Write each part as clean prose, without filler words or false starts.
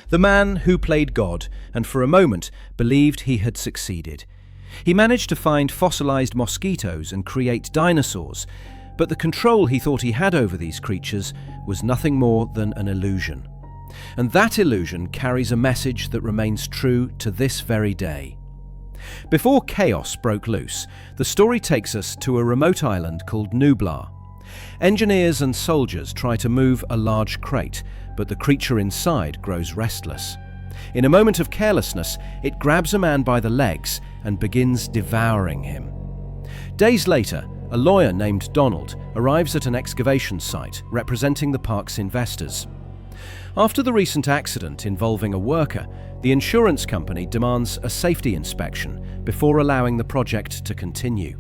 The man who played God and for a moment believed he had succeeded. He managed to find fossilized mosquitoes and create dinosaurs, but the control he thought he had over these creatures was nothing more than an illusion. And that illusion carries a message that remains true to this very day. Before chaos broke loose, the story takes us to a remote island called Nublar. Engineers and soldiers try to move a large crate, but the creature inside grows restless. In a moment of carelessness, it grabs a man by the legs and begins devouring him. Days later, a lawyer named Donald arrives at an excavation site representing the park's investors. After the recent accident involving a worker, the insurance company demands a safety inspection before allowing the project to continue.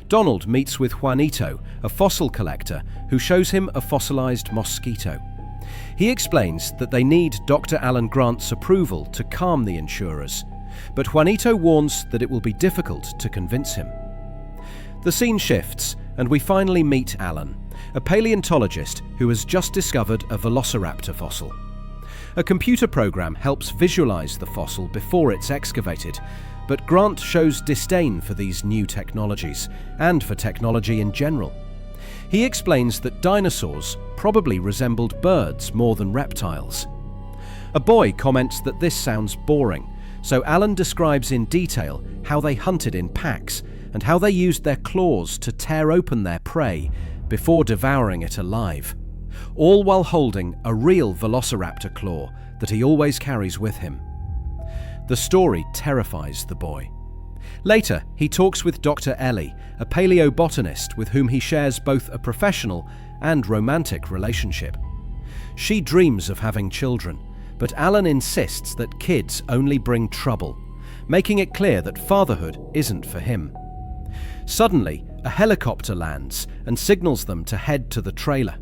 Donald meets with Juanito, a fossil collector, who shows him a fossilized mosquito. He explains that they need Dr. Alan Grant's approval to calm the insurers, but Juanito warns that it will be difficult to convince him. The scene shifts, and we finally meet Alan, a paleontologist who has just discovered a velociraptor fossil. A computer program helps visualize the fossil before it's excavated, but Grant shows disdain for these new technologies, and for technology in general. He explains that dinosaurs probably resembled birds more than reptiles. A boy comments that this sounds boring, so Alan describes in detail how they hunted in packs and how they used their claws to tear open their prey before devouring it alive, all while holding a real velociraptor claw that he always carries with him. The story terrifies the boy. Later, he talks with Dr. Ellie, a paleobotanist with whom he shares both a professional and romantic relationship. She dreams of having children, but Alan insists that kids only bring trouble, making it clear that fatherhood isn't for him. Suddenly, a helicopter lands and signals them to head to the trailer.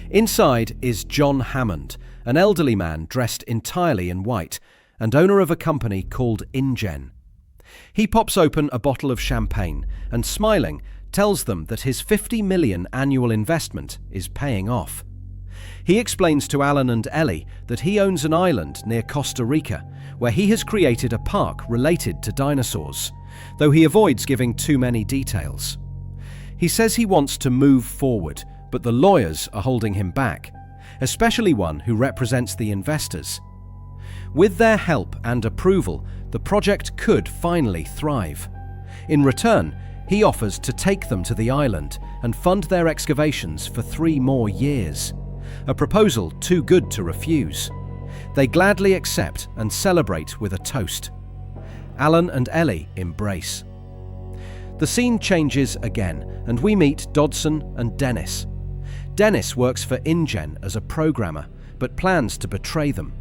Inside is John Hammond, an elderly man dressed entirely in white and owner of a company called InGen. He pops open a bottle of champagne and, smiling, tells them that his $50 million annual investment is paying off. He explains to Alan and Ellie that he owns an island near Costa Rica where he has created a park related to dinosaurs, though he avoids giving too many details. He says he wants to move forward, but the lawyers are holding him back, especially one who represents the investors. With their help and approval, the project could finally thrive. In return, he offers to take them to the island and fund their excavations for 3 more years, a proposal too good to refuse. They gladly accept and celebrate with a toast. Alan and Ellie embrace. The scene changes again, and we meet Dodson and Dennis. Dennis works for InGen as a programmer, but plans to betray them.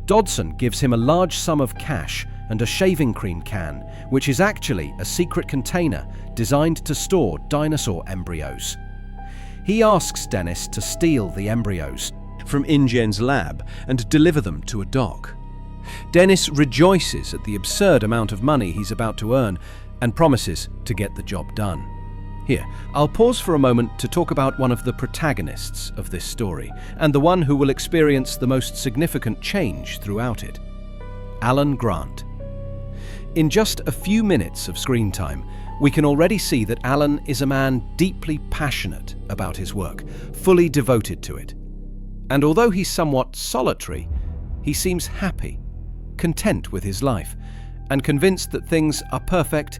Dodson gives him a large sum of cash and a shaving cream can, which is actually a secret container designed to store dinosaur embryos. He asks Dennis to steal the embryos from InGen's lab and deliver them to a dock. Dennis rejoices at the absurd amount of money he's about to earn and promises to get the job done. Here, I'll pause for a moment to talk about one of the protagonists of this story, and the one who will experience the most significant change throughout it: Alan Grant. In just a few minutes of screen time, we can already see that Alan is a man deeply passionate about his work, fully devoted to it. And although he's somewhat solitary, he seems happy, content with his life, and convinced that things are perfect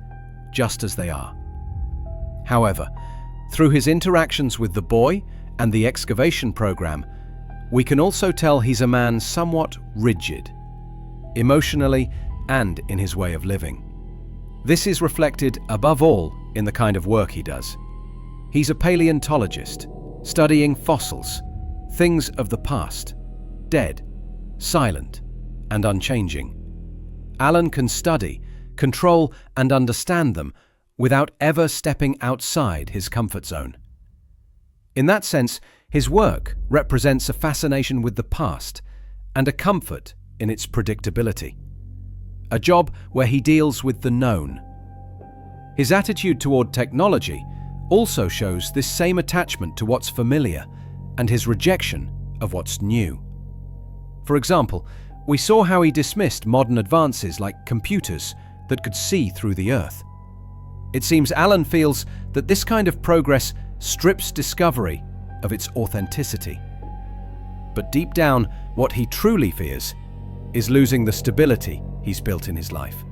just as they are. However, through his interactions with the boy and the excavation program, we can also tell he's a man somewhat rigid, emotionally and in his way of living. This is reflected above all in the kind of work he does. He's a paleontologist, studying fossils, things of the past, dead, silent, and unchanging. Alan can study, control, and understand them without ever stepping outside his comfort zone. In that sense, his work represents a fascination with the past and a comfort in its predictability. A job where he deals with the known. His attitude toward technology also shows this same attachment to what's familiar and his rejection of what's new. For example, we saw how he dismissed modern advances like computers that could see through the Earth. It seems Alan feels that this kind of progress strips discovery of its authenticity. But deep down, what he truly fears is losing the stability he's built in his life.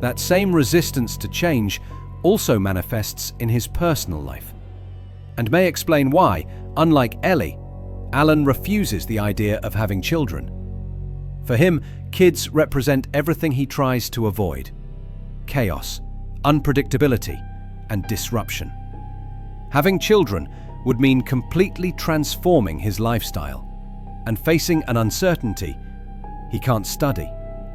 That same resistance to change also manifests in his personal life, and may explain why, unlike Ellie, Alan refuses the idea of having children. For him, kids represent everything he tries to avoid: chaos, unpredictability, and disruption. Having children would mean completely transforming his lifestyle and facing an uncertainty he can't study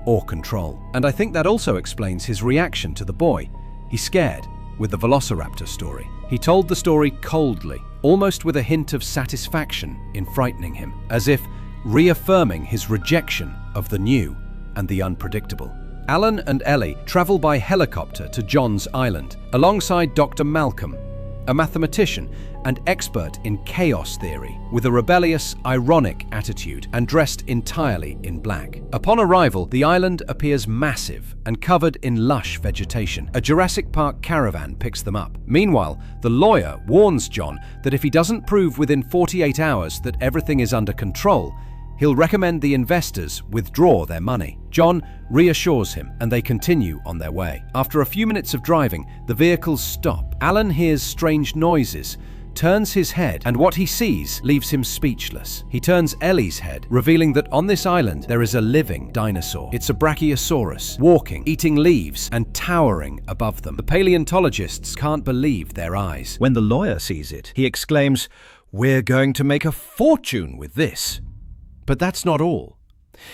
or control. And I think that also explains his reaction to the boy. He's scared with the Velociraptor story. He told the story coldly, almost with a hint of satisfaction in frightening him, as if reaffirming his rejection of the new and the unpredictable. Alan and Ellie travel by helicopter to John's Island, alongside Dr. Malcolm, a mathematician and expert in chaos theory, with a rebellious, ironic attitude and dressed entirely in black. Upon arrival, the island appears massive and covered in lush vegetation. A Jurassic Park caravan picks them up. Meanwhile, the lawyer warns John that if he doesn't prove within 48 hours that everything is under control, he'll recommend the investors withdraw their money. John reassures him, and they continue on their way. After a few minutes of driving, the vehicles stop. Alan hears strange noises, turns his head, and what he sees leaves him speechless. He turns Ellie's head, revealing that on this island there is a living dinosaur. It's a brachiosaurus, walking, eating leaves, and towering above them. The paleontologists can't believe their eyes. When the lawyer sees it, he exclaims, "We're going to make a fortune with this." But that's not all.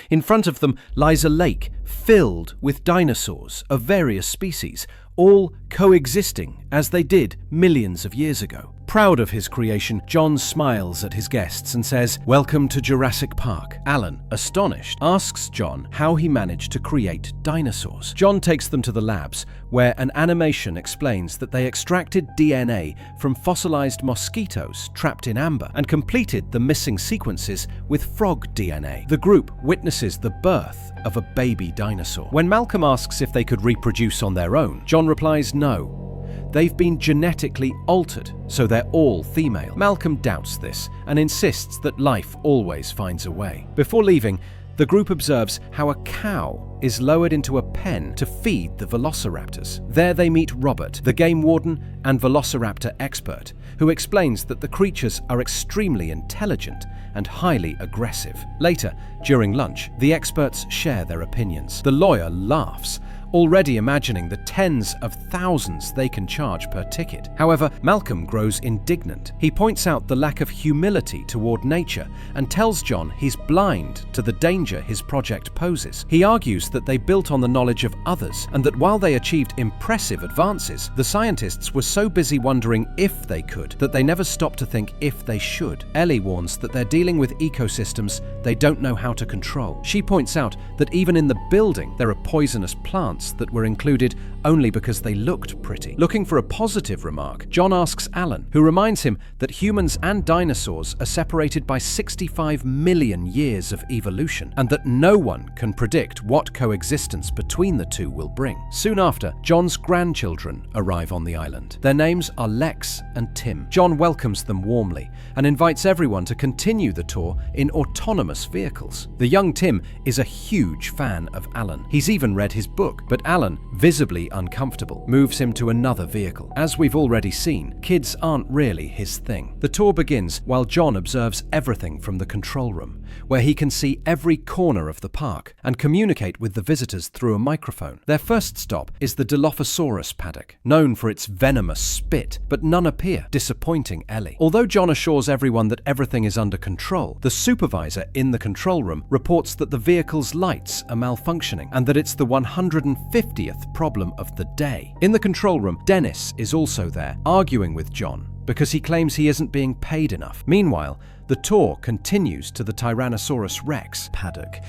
In front of them lies a lake filled with dinosaurs of various species, all coexisting as they did millions of years ago. Proud of his creation, John smiles at his guests and says, "Welcome to Jurassic Park." Alan, astonished, asks John how he managed to create dinosaurs. John takes them to the labs, where an animation explains that they extracted DNA from fossilized mosquitoes trapped in amber and completed the missing sequences with frog DNA. The group witnesses the birth of a baby dinosaur. When Malcolm asks if they could reproduce on their own, John replies no. They've been genetically altered, so they're all female. Malcolm doubts this and insists that life always finds a way. Before leaving, the group observes how a cow is lowered into a pen to feed the velociraptors. There they meet Robert, the game warden and velociraptor expert, who explains that the creatures are extremely intelligent and highly aggressive. Later, during lunch, the experts share their opinions. The lawyer laughs, already imagining the tens of thousands they can charge per ticket. However, Malcolm grows indignant. He points out the lack of humility toward nature and tells John he's blind to the danger his project poses. He argues that they built on the knowledge of others, and that while they achieved impressive advances, the scientists were so busy wondering if they could that they never stopped to think if they should. Ellie warns that they're dealing with ecosystems they don't know how to control. She points out that even in the building there are poisonous plants that were included only because they looked pretty. Looking for a positive remark, John asks Alan, who reminds him that humans and dinosaurs are separated by 65 million years of evolution, and that no one can predict what coexistence between the two will bring. Soon after, John's grandchildren arrive on the island. Their names are Lex and Tim. John welcomes them warmly and invites everyone to continue the tour in autonomous vehicles. The young Tim is a huge fan of Alan. He's even read his book, but Alan, visibly uncomfortable, moves him to another vehicle. As we've already seen, kids aren't really his thing. The tour begins while John observes everything from the control room, where he can see every corner of the park and communicate with the visitors through a microphone. Their first stop is the Dilophosaurus paddock, known for its venomous spit, but none appear, disappointing Ellie. Although John assures everyone that everything is under control, the supervisor in the control room reports that the vehicle's lights are malfunctioning and that it's the 150th problem of the day. In the control room, Dennis is also there, arguing with John because he claims he isn't being paid enough. Meanwhile, the tour continues to the Tyrannosaurus Rex paddock.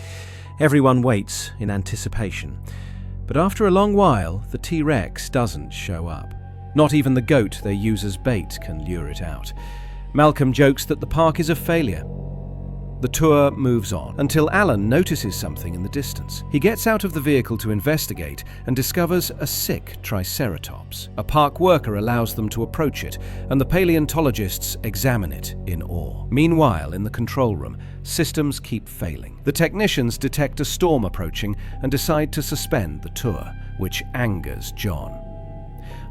Everyone waits in anticipation, but after a long while, the T-Rex doesn't show up. Not even the goat they use as bait can lure it out. Malcolm jokes that the park is a failure. The tour moves on until Alan notices something in the distance. He gets out of the vehicle to investigate and discovers a sick triceratops. A park worker allows them to approach it, and the paleontologists examine it in awe. Meanwhile, in the control room, systems keep failing. The technicians detect a storm approaching and decide to suspend the tour, which angers John.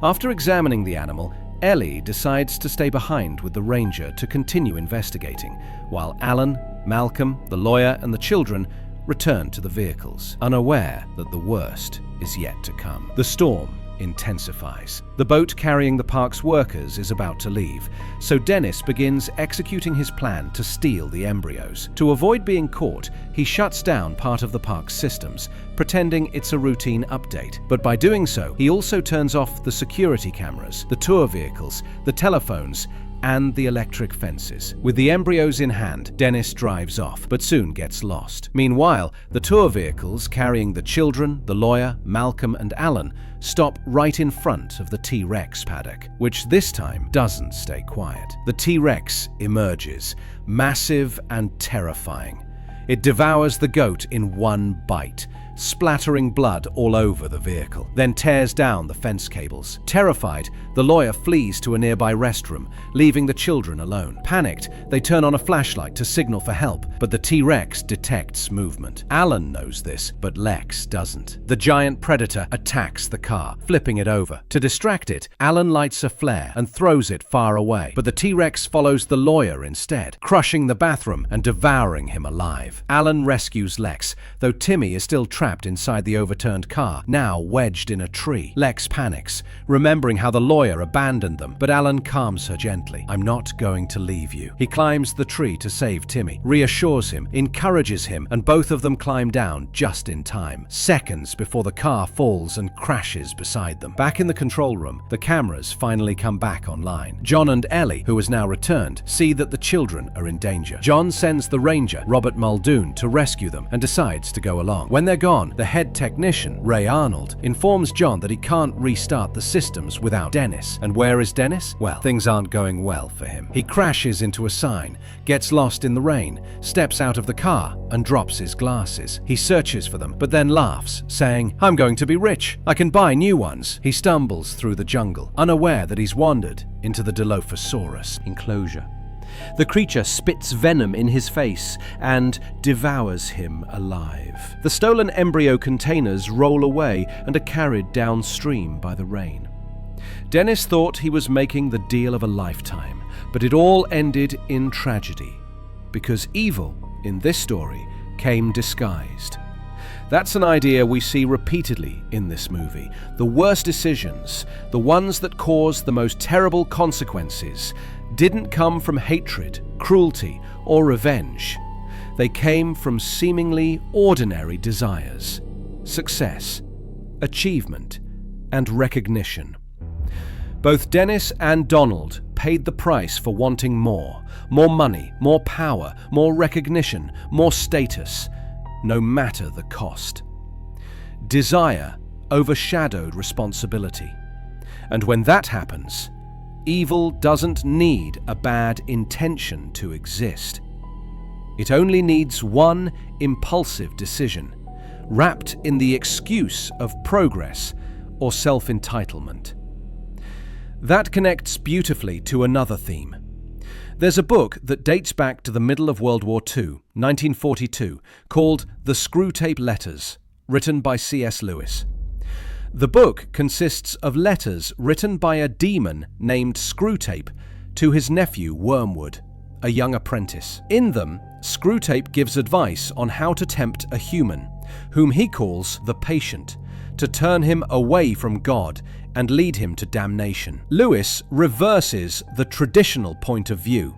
After examining the animal, Ellie decides to stay behind with the ranger to continue investigating, while Alan, Malcolm, the lawyer, and the children return to the vehicles, unaware that the worst is yet to come. The storm intensifies. The boat carrying the park's workers is about to leave, so Dennis begins executing his plan to steal the embryos. To avoid being caught, he shuts down part of the park's systems, pretending it's a routine update. But by doing so, he also turns off the security cameras, the tour vehicles, the telephones, and the electric fences. With the embryos in hand, Dennis drives off, but soon gets lost. Meanwhile, the tour vehicles carrying the children, the lawyer, Malcolm, and Alan stop right in front of the T-Rex paddock, which this time doesn't stay quiet. The T-Rex emerges, massive and terrifying. It devours the goat in one bite, splattering blood all over the vehicle, then tears down the fence cables. Terrified, the lawyer flees to a nearby restroom, leaving the children alone. Panicked, they turn on a flashlight to signal for help, but the T-Rex detects movement. Alan knows this, but Lex doesn't. The giant predator attacks the car, flipping it over. To distract it, Alan lights a flare and throws it far away, but the T-Rex follows the lawyer instead, crushing the bathroom and devouring him alive. Alan rescues Lex, though Timmy is still trapped inside the overturned car, now wedged in a tree. Lex panics, remembering how the lawyer abandoned them, but Alan calms her gently. "I'm not going to leave you." He climbs the tree to save Timmy, reassures him, encourages him, and both of them climb down just in time, seconds before the car falls and crashes beside them. Back in the control room, the cameras finally come back online. John and Ellie, who has now returned, see that the children are in danger. John sends the ranger, Robert Muldoon, to rescue them and decides to go along. When they're gone, the head technician, Ray Arnold, informs John that he can't restart the systems without Dennis. And where is Dennis? Well, things aren't going well for him. He crashes into a sign, gets lost in the rain, steps out of the car, and drops his glasses. He searches for them, but then laughs, saying, "I'm going to be rich. I can buy new ones." He stumbles through the jungle, unaware that he's wandered into the Dilophosaurus enclosure. The creature spits venom in his face and devours him alive. The stolen embryo containers roll away and are carried downstream by the rain. Dennis thought he was making the deal of a lifetime, but it all ended in tragedy, because evil in this story came disguised. That's an idea we see repeatedly in this movie. The worst decisions, the ones that cause the most terrible consequences, didn't come from hatred, cruelty, or revenge. They came from seemingly ordinary desires, success, achievement, and recognition. Both Dennis and Donald paid the price for wanting more money, more power, more recognition, more status, no matter the cost. Desire overshadowed responsibility. And when that happens, evil doesn't need a bad intention to exist. It only needs one impulsive decision, wrapped in the excuse of progress or self-entitlement. That connects beautifully to another theme. There's a book that dates back to the middle of World War II, 1942, called The Screwtape Letters, written by C.S. Lewis. The book consists of letters written by a demon named Screwtape to his nephew Wormwood, a young apprentice. In them, Screwtape gives advice on how to tempt a human, whom he calls the patient, to turn him away from God and lead him to damnation. Lewis reverses the traditional point of view.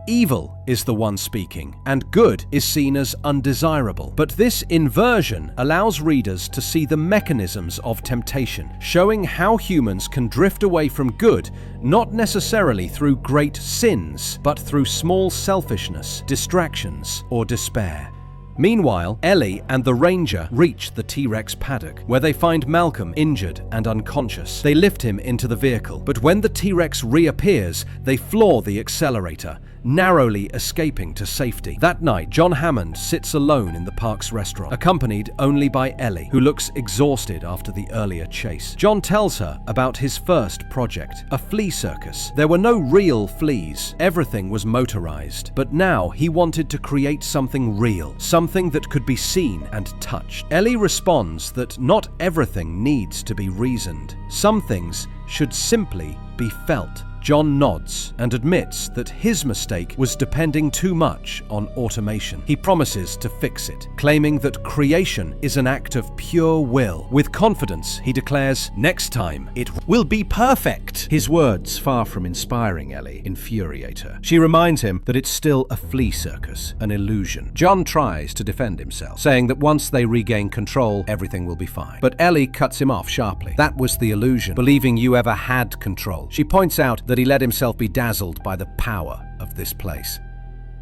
Evil is the one speaking, and good is seen as undesirable. But this inversion allows readers to see the mechanisms of temptation, showing how humans can drift away from good, not necessarily through great sins, but through small selfishness, distractions, or despair. Meanwhile, Ellie and the ranger reach the T-Rex paddock, where they find Malcolm injured and unconscious. They lift him into the vehicle, but when the T-Rex reappears, they floor the accelerator, narrowly escaping to safety. That night, John Hammond sits alone in the park's restaurant, accompanied only by Ellie, who looks exhausted after the earlier chase. John tells her about his first project, a flea circus. There were no real fleas. Everything was motorized. But now he wanted to create something real, something that could be seen and touched. Ellie responds that not everything needs to be reasoned. Some things should simply be felt. John nods and admits that his mistake was depending too much on automation. He promises to fix it, claiming that creation is an act of pure will. With confidence, he declares, "Next time, it will be perfect." His words, far from inspiring Ellie, infuriate her. She reminds him that it's still a flea circus, an illusion. John tries to defend himself, saying that once they regain control, everything will be fine. But Ellie cuts him off sharply. That was the illusion, believing you ever had control. She points out that he let himself be dazzled by the power of this place,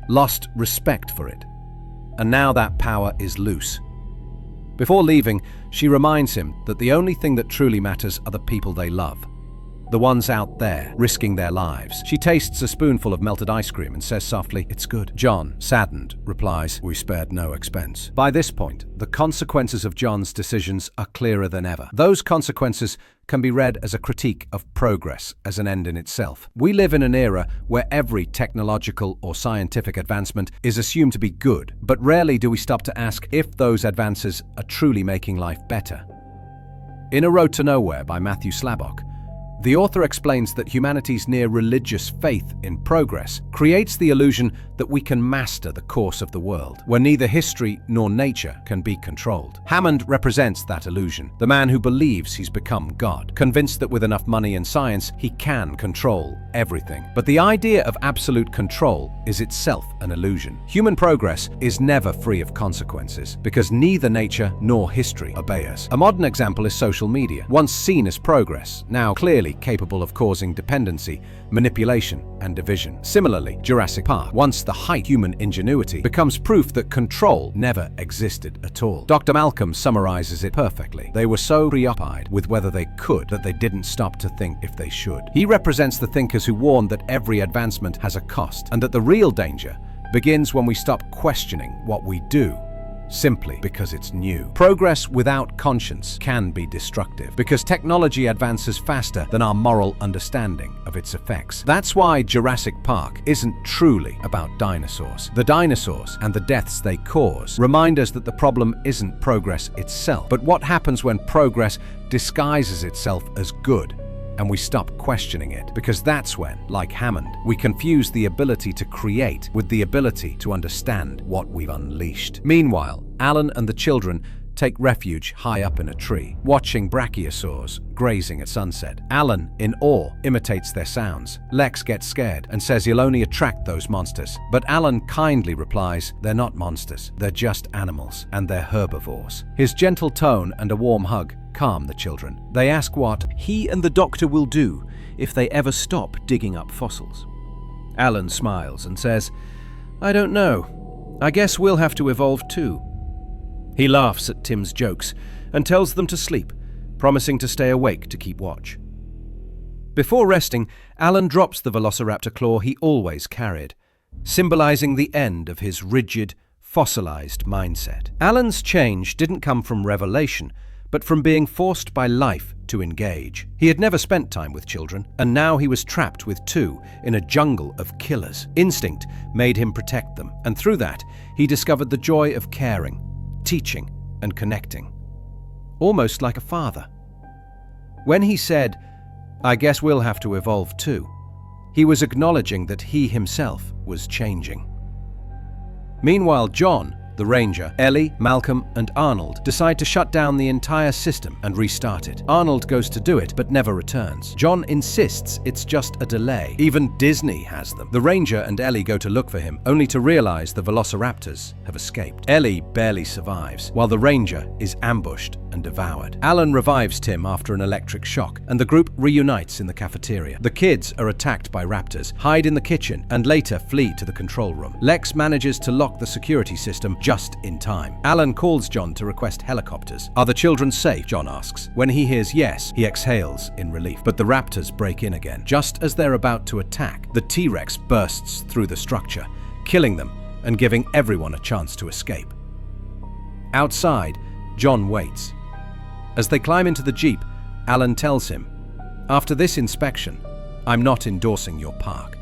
lost respect for it, and now that power is loose. Before leaving, she reminds him that the only thing that truly matters are the people they love, the ones out there, risking their lives. She tastes a spoonful of melted ice cream and says softly, "It's good." John, saddened, replies, "We spared no expense." By this point, the consequences of John's decisions are clearer than ever. Those consequences can be read as a critique of progress as an end in itself. We live in an era where every technological or scientific advancement is assumed to be good, but rarely do we stop to ask if those advances are truly making life better. In A Road to Nowhere by Matthew Slabok, the author explains that humanity's near religious faith in progress creates the illusion that we can master the course of the world, where neither history nor nature can be controlled. Hammond represents that illusion, the man who believes he's become God, convinced that with enough money and science, he can control everything. But the idea of absolute control is itself an illusion. Human progress is never free of consequences, because neither nature nor history obey us. A modern example is social media, once seen as progress, now clearly capable of causing dependency, manipulation, and division. Similarly, Jurassic Park, once the height of human ingenuity, becomes proof that control never existed at all. Dr. Malcolm summarizes it perfectly. They were so preoccupied with whether they could that they didn't stop to think if they should. He represents the thinkers who warn that every advancement has a cost, and that the real danger begins when we stop questioning what we do simply because it's new. Progress without conscience can be destructive, because technology advances faster than our moral understanding of its effects. That's why Jurassic Park isn't truly about dinosaurs. The dinosaurs and the deaths they cause remind us that the problem isn't progress itself, but what happens when progress disguises itself as good and we stop questioning it, because that's when, like Hammond, we confuse the ability to create with the ability to understand what we've unleashed. Meanwhile, Alan and the children take refuge high up in a tree, watching brachiosaurs grazing at sunset. Alan, in awe, imitates their sounds. Lex gets scared and says he'll only attract those monsters. But Alan kindly replies, "They're not monsters, they're just animals, and they're herbivores." His gentle tone and a warm hug calm the children. They ask what he and the doctor will do if they ever stop digging up fossils. Alan smiles and says, "I don't know. I guess we'll have to evolve too." He laughs at Tim's jokes and tells them to sleep, promising to stay awake to keep watch. Before resting, Alan drops the velociraptor claw he always carried, symbolizing the end of his rigid, fossilized mindset. Alan's change didn't come from revelation, but from being forced by life to engage. He had never spent time with children, and now he was trapped with two in a jungle of killers. Instinct made him protect them, and through that, he discovered the joy of caring, teaching, and connecting. Almost like a father. When he said, "I guess we'll have to evolve too," he was acknowledging that he himself was changing. Meanwhile, John, the Ranger, Ellie, Malcolm, and Arnold decide to shut down the entire system and restart it. Arnold goes to do it, but never returns. John insists it's just a delay. Even Disney has them. The Ranger and Ellie go to look for him, only to realize the velociraptors have escaped. Ellie barely survives, while the Ranger is ambushed and and devoured. Alan revives Tim after an electric shock, and the group reunites in the cafeteria. The kids are attacked by raptors, hide in the kitchen, and later flee to the control room. Lex manages to lock the security system just in time. Alan calls John to request helicopters. "Are the children safe?" John asks. When he hears yes, he exhales in relief. But the raptors break in again. Just as they're about to attack, the T-Rex bursts through the structure, killing them and giving everyone a chance to escape. Outside, John waits. As they climb into the Jeep, Alan tells him, "After this inspection, I'm not endorsing your park."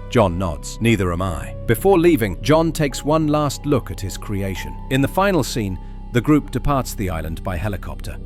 John nods. "Neither am I." Before leaving, John takes one last look at his creation. In the final scene, the group departs the island by helicopter.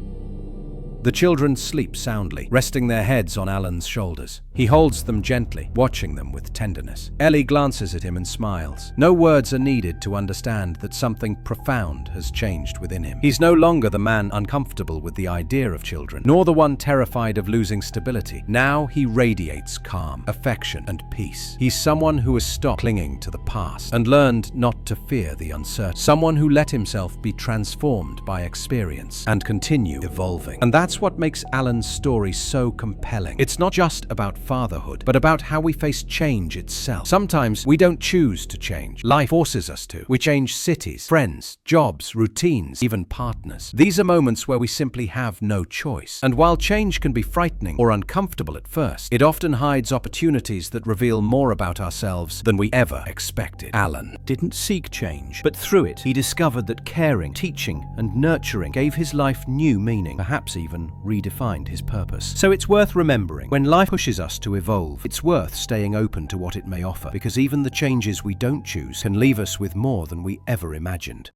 The children sleep soundly, resting their heads on Alan's shoulders. He holds them gently, watching them with tenderness. Ellie glances at him and smiles. No words are needed to understand that something profound has changed within him. He's no longer the man uncomfortable with the idea of children, nor the one terrified of losing stability. Now he radiates calm, affection, and peace. He's someone who has stopped clinging to the past and learned not to fear the uncertain. Someone who let himself be transformed by experience and continue evolving. And that's what makes Alan's story so compelling. It's not just about fatherhood, but about how we face change itself. Sometimes we don't choose to change. Life forces us to. We change cities, friends, jobs, routines, even partners. These are moments where we simply have no choice. And while change can be frightening or uncomfortable at first, it often hides opportunities that reveal more about ourselves than we ever expected. Alan didn't seek change, but through it, he discovered that caring, teaching, and nurturing gave his life new meaning, perhaps even redefined his purpose. So it's worth remembering, when life pushes us to evolve, it's worth staying open to what it may offer, because even the changes we don't choose can leave us with more than we ever imagined.